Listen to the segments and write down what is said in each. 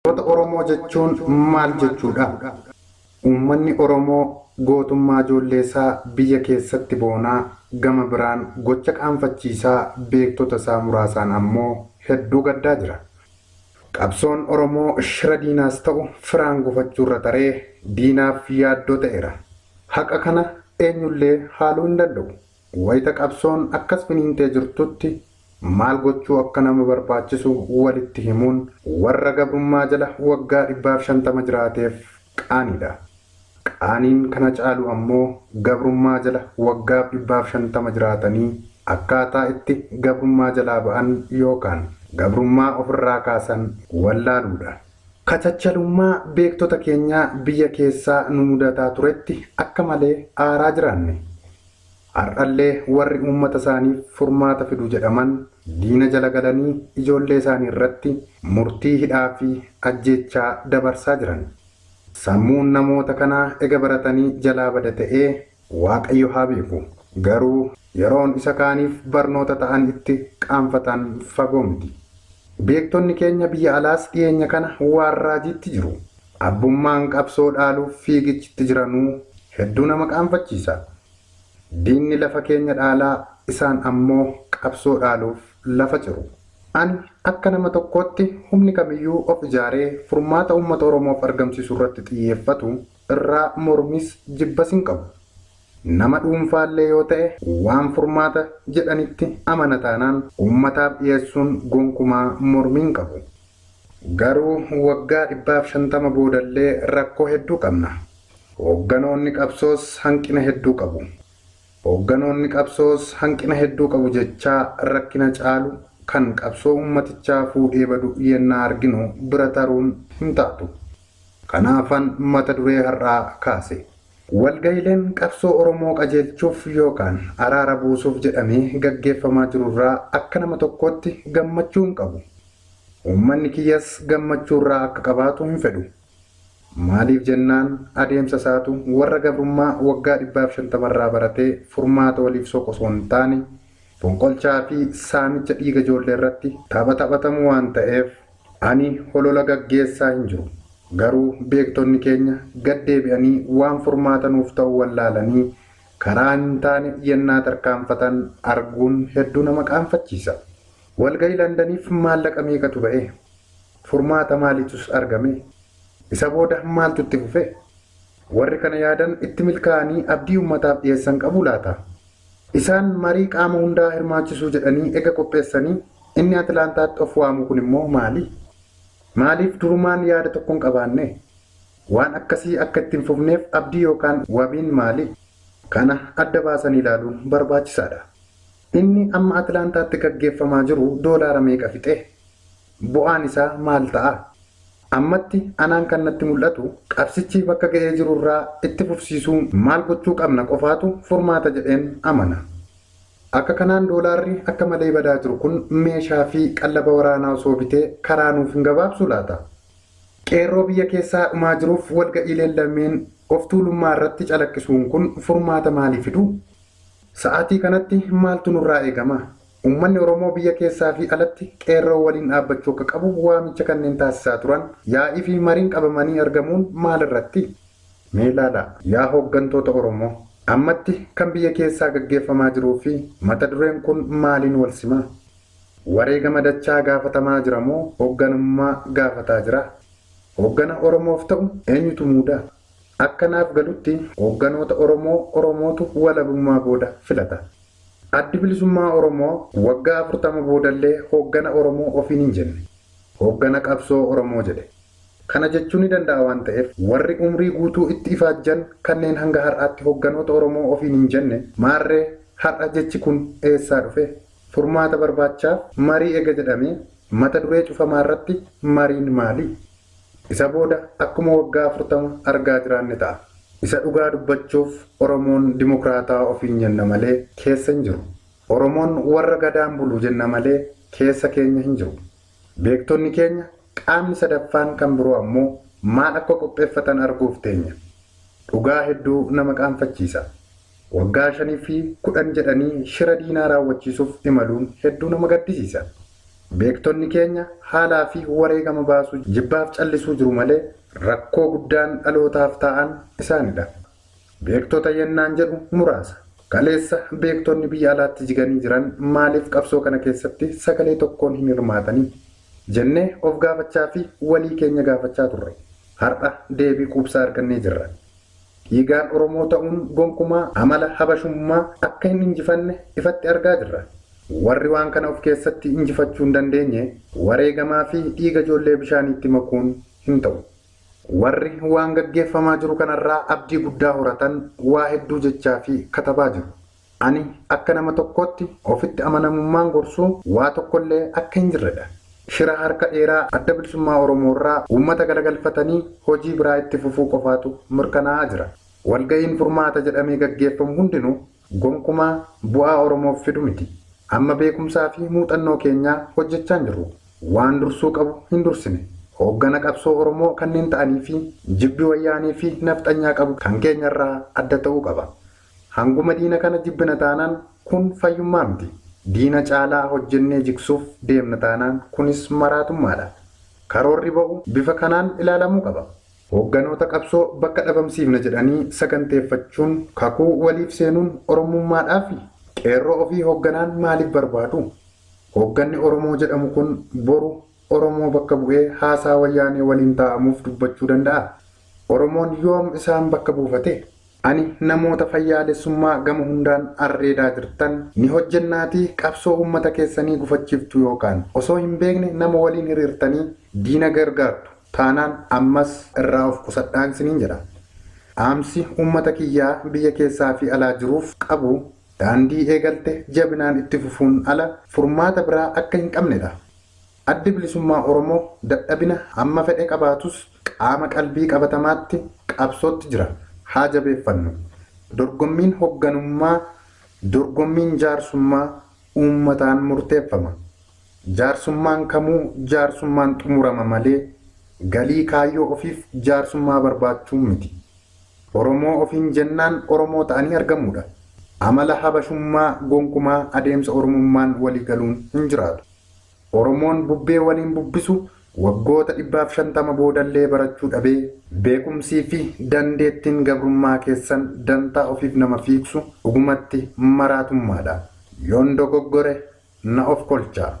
Oromoo jechuun maal jechuudha? Uummanni Oromoo gootummaa ijoolleesaa biyya keessatti boonaa gama biraan gocha qaanfachiisaa beektota isaa muraasaan ammoo hedduu gaddaa jira. Qabsoon Oromoo shira diinaas ta'u firaan gufachuurra taree diinaaf yaaddoo ta'eera. Haqa kana eenyullee haaluu hin danda'u. Wayita qabsoon akkas finiintee jirtutti maal gochuu akka nama barbaachisu walitti himuun warra gabrummaa jala waggaa 150 jiraateef qaaniidha. Qaaniin kana caalu ammoo gabrummaa jala waggaa 150 jiraatanii akkaataa itti gabrummaa jalaa ba'an yookaan gabrummaa ofirraa kaasan wallaaluudha. Kachachalummaa beektota keenyaa biyya keessaa nu mudataa turetti akka malee aaraa jiraanne. Har'allee warri uummata isaaniif furmaata fidu jedhaman diina jala galanii ijoollee isaanii irratti murtii hidhaa fi ajjeechaa dabarsaa jiran. Sammuun namoota kanaa ega baratanii jalaa bada ta'ee Waaqayyo haa beeku. Garuu yeroon isa kaaniif barnoota ta'an itti qaanfatan fagoo miti. Beektonni keenya biyya alaas dhiyeenya kana waan raajiitti jiru. Abbummaan qabsoo dhaaluuf fiigichitti jiranuu hedduu nama qaanfachiisa. Diinni lafa keenya dhaalaa isaan ammoo qabsoo dhaaluuf lafa ciru. Ani akka nama tokkootti humni kamiyyuu of ijaaree furmaata uummata Oromoof argamsiisuu irratti xiyyeeffatu irraa mormis jibbas hin qabu. Nama dhuunfaallee yoo ta'e waan furmaata jedhanitti amana taanaan uummataaf dhiyeessuun gonkumaa mormii hin qabu. Garuu waggaa 150 boodallee rakkoo hedduu qabna. Hoogganoonni qabsoos hanqina hedduu qabu. Hoogganoonni qabsoos hanqina hedduu qabu jechaa rakkina caalu kan qabsoo uummatichaa fuudhee badu yennaa arginu bira taruun hin taatu. Kanaafan mata duree har'aa kaase. Walga'iileen qabsoo Oromoo qajeelchuuf yookaan araara buusuuf jedhamee gaggeeffamaa jirurraa akka nama tokkootti gammachuu hin qabu. Uummanni kiyyas gammachuurraa akka qabaatu hin fedhu. Maaliif jennaan adeemsa isaatu warra gabrummaa waggaa 150 irraa baratee furmaata waliif soqu osoo hin taane fonqolchaa fi saamicha dhiiga ijoollee irratti taphatamu waan ta'eef ani holola gaggeessaa hin jiru. Garuu beektonni keenya gaddeebi'anii waan furmaata nuuf ta'u wallaalanii karaa hin taane yennaa tarkaanfatan arguun hedduu nama qaanfachiisa. Walga'ii Londaniif maallaqa meeqatu ba'e? Furmaata maaliitus argame? Isa booda maaltu itti fufe? Warri kana yaadan itti milkaa'anii abdii uummataaf dhiyeessan qabu laata? Isaan marii qaama hundaa hirmaachisuu jedhanii ega qopheessanii inni Atilaantaatti of waamu kun immoo maali? Maaliif durumaan yaada tokko hin qabaanne? Waan akkasii akka ittiin fufneef abdii yookaan wabiin maali? Kana adda baasanii ilaaluun barbaachisaadha. Inni amma Atilaantaatti gaggeeffamaa jiru doolaara meeqa fixe? Bu'aan isaa maal ta'a? Ammatti anaan kan natti mul'atu qabsichi bakka ga'ee jirurraa itti fufsiisuu maal gochuu qabna qofaatu furmaata jedheen amana. Akka kanaan doolaarri akka malee badaa jiru kun meeshaa fi qallaba waraanaa osoo bitee karaa nuuf hin gabaabsu laata? Qeerroo biyya keessaa dhumaa jiruuf walga'iileen lameen of tuulummaa irratti calaqqisuun kun furmaata maalii fidu? Sa'aatii kanatti maaltu nurraa eegama? Uummanni Oromoo biyya keessaa fi alatti qeerroo waliin dhaabbachuu akka qabu waamicha kanneen taasisaa turan yaa'ii fi mariin qabamanii argamuun maal irratti? Mee ilaala yaa hooggantoota Oromoo ammatti kan biyya keessaa gaggeeffamaa jiruu fi mata dureen kun maaliin wal sima? Wareegama dachaa gaafatamaa jira moo hoogganummaa gaafataa jira? Hooggana Oromoof ta'u eenyutu muuda? Akkanaaf galutti hoogganoota Oromootu walabummaa booda filata. Addi bilisummaa Oromoo waggaa 40 boodallee hooggana Oromoo ofiin hin jenne. Hooggana qabsoo Oromoo jedhe. Kana jechuun ni danda'a waan ta'eef warri umrii guutuu itti ifaajjan kanneen hanga har'aatti hoogganoota Oromoo ofiin hin jenne maarree har'a jechi kun eessaa dhufe? Furmaata barbaachaaf marii ega jedhamee mata duree cufamaa irratti mariin maali? Isa booda akkuma waggaa 40 argaa jiraanne ta'a. Isa dhugaa dubbachuuf Oromoon dimokraataa ofiin jenna malee keessa hin jiru. Oromoon warra gadaan bulu jenna malee keessa keenya hin jiru. Beektonni keenya qaamni sadaffaan kan biroo ammoo maal akka qopheeffatan arguuf teenya. Dhugaa hedduu nama qaanfachiisa. Waggaa 5 fi 10 jedhanii shira diinaa raawwachiisuuf imaluun hedduu nama gaddisiisa. Beektonni keenya haalaa fi wareegama baasuu jibbaaf callisuu jiru malee rakkoo guddaan dhalootaaf ta'an isaanidha. Beektota yennaan jedhu muraasa. Kaleessa beektonni biyya alaatti jiganii jiran maaliif qabsoo kana keessatti sagalee tokkoon hin hirmaatanii jennee of gaafachaa fi walii keenya gaafachaa turre. Har'a deebii quubsaa argannee jirra. Dhiigaan Oromoo ta'uun gonkumaa amala habashummaa akka hin injifanne ifatti argaa jirra. Warri waan kana of keessatti injifachuu hin dandeenye wareegamaa fi dhiiga ijoollee bishaaniitti makuun hin ta'u. Warri waan gaggeeffamaa jiru kanarraa abdii guddaa horatan waa hedduu jechaa fi katabaa jiru. Ani akka nama tokkootti ofitti amanamummaan gorsuu waa tokkollee akka hin jirredha. Shira harka dheeraa adda bilisummaa Oromoorraa uummata galagalfatanii hojii biraa itti fufuu qofaatu mirkanaa'aa jira. Walga'iin furmaata jedhamee gaggeeffamu hundinuu gonkumaa bu'aa Oromoof fidu miti. Amma beekumsaa fi muuxannoo keenyaa hojjechaa hin jirru. Waan dursuu qabu hin dursine. Hooggana qabsoo Oromoo kanneen ta'anii fi jibbi wayyaanii fi nafxanyaa qabu kan keenyarraa adda ta'uu qaba. Hanguma diina kana jibbina taanaan kun fayyummaa miti. Diina caalaa hojjennee jigsuuf deemna taanaan kunis maraatummaadha. Karoorri ba'u bifa kanaan ilaalamuu qaba. Hoogganoota qabsoo bakka dhabamsiifna jedhanii saganteeffachuun kakuu waliif seenuun Oromummaadhaaf qeerroo ofii hoogganaan maaliif barbaadu? Hoogganni Oromoo jedhamu kun boru Oromoo bakka bu'ee haasaa wayyaanee waliin taa'amuuf dubbachuu danda'a. Oromoon yoom isaan bakka buufate? Ani namoota fayyaalessummaa gama hundaan arreedaa jirtan ni hojjennaatii qabsoo uummata keessanii gufachiiftu yookaan osoo hin beekne nama waliin hiriirtanii diina gargaartu taanaan ammas irraa of qusadhaan isiniin jedha. Aamsi uummata kiyyaa biyya keessaa fi alaa jiruuf qabu daandii eegalte jabinaan itti fufuun ala furmaata biraa akka hin qabnedha. Addi bilisummaa Oromoo dadhabina amma fedhe qabaatus qaama qalbii qabatamaatti qabsootti jira. Haa jabeeffannu. Dorgommiin hoogganummaa, dorgommiin jaarsummaa uummataan murteeffama. Jaarsummaan kamuu jaarsummaan xumurama malee galii kaayyoo ofiif jaarsummaa barbaachuun miti. Oromoo ofiin jennaan Oromoo ta'anii argamuudha. Amala habashummaa gonkumaa adeemsa Oromummaan walii galuun hin jiraatu. Oromoon bubbee waliin bubbisu waggoota 150 boodallee barachuu dhabee beekumsii fi dandeettiin gabrummaa keessan dantaa ofiif nama fiigsu dhugumatti maraatummaadha. Yoon dogoggore na of kolchaa.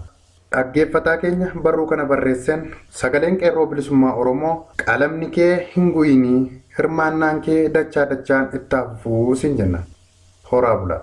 Dhaggeeffataa keenya barruu kana barreessan sagaleen qeerroo bilisummaa Oromoo qalamni kee hin gu'inii hirmaannaan kee dachaa dachaan itti fufuu siin jenna. Horaa bulaa.